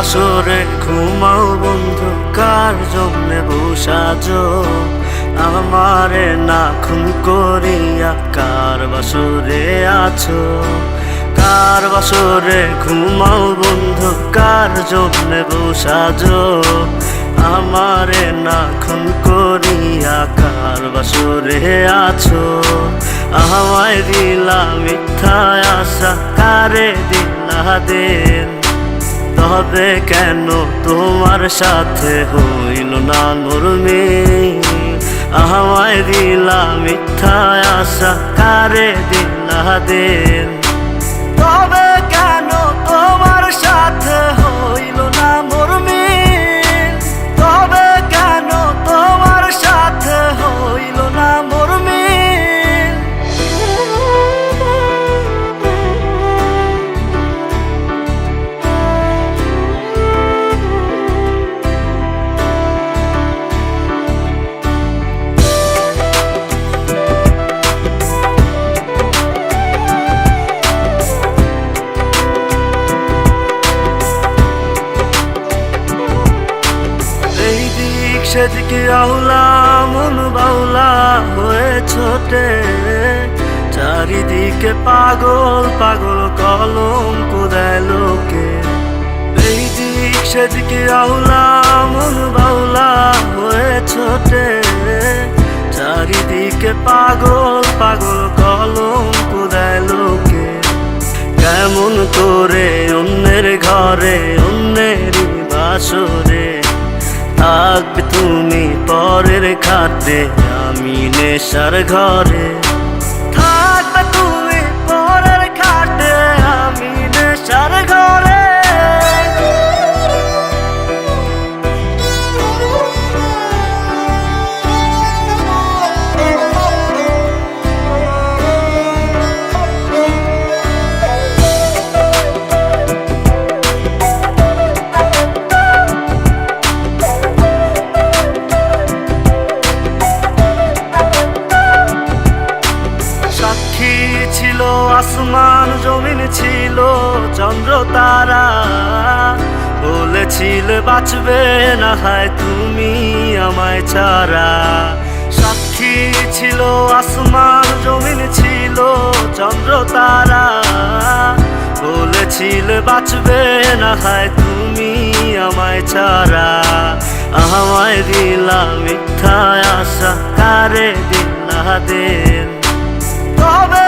বাসরে ঘুমাও বন্ধু, কার জন্যে বসাজো আমারে না খুন করিয়া? কার বাসরে আছো? কার বাসরে ঘুমাও বন্ধু, কার জন্যে বসাজো আমারে না খুন করিয়া? কার বাসরে আছো? আমায় দিলা মিথ্যা আশা, কারে দিলা দিন? তবে কেন তোমার সাথে হইল না নরমি? আমায় দিলা মিথ্যা আশা, কারে দিলা দিন? তবে কেন তোমার সাথে হইল না মরমি? তবে কেন তোমার সাথে হইল না মরমি? সেদিকে আউলা মন বাউলা হয়ে ছোটে, চারিদিকে পাগল পাগল কলঙ্ক দেয় লোকে। এই দিক সেদিকে আউলা মন বাউলা হয়ে ছোটে, চারিদিকে পাগল পাগল কলঙ্ক দেয় লোকে। কেমন করে অন্যের ঘরে অন্যেরই বাসরে থাকবে তুমি পরের খাটে, আমি নেশার ঘরে? থাকবে তুমি পরের খাটে, আমি নেশার ঘরে? ছিল আসমান জমিন, ছিল চন্দ্র তারা, বলেছিলে বাঁচবে না হয় তুমি আমায় ছাড়া। সাক্ষী ছিল আসমান জমিন, ছিল চন্দ্র তারা, বলেছিলে বাঁচবে না হয় তুমি আমায় ছাড়া। আমায় দিলা মিথ্যা আশা, কারে দিলা দিন? তবে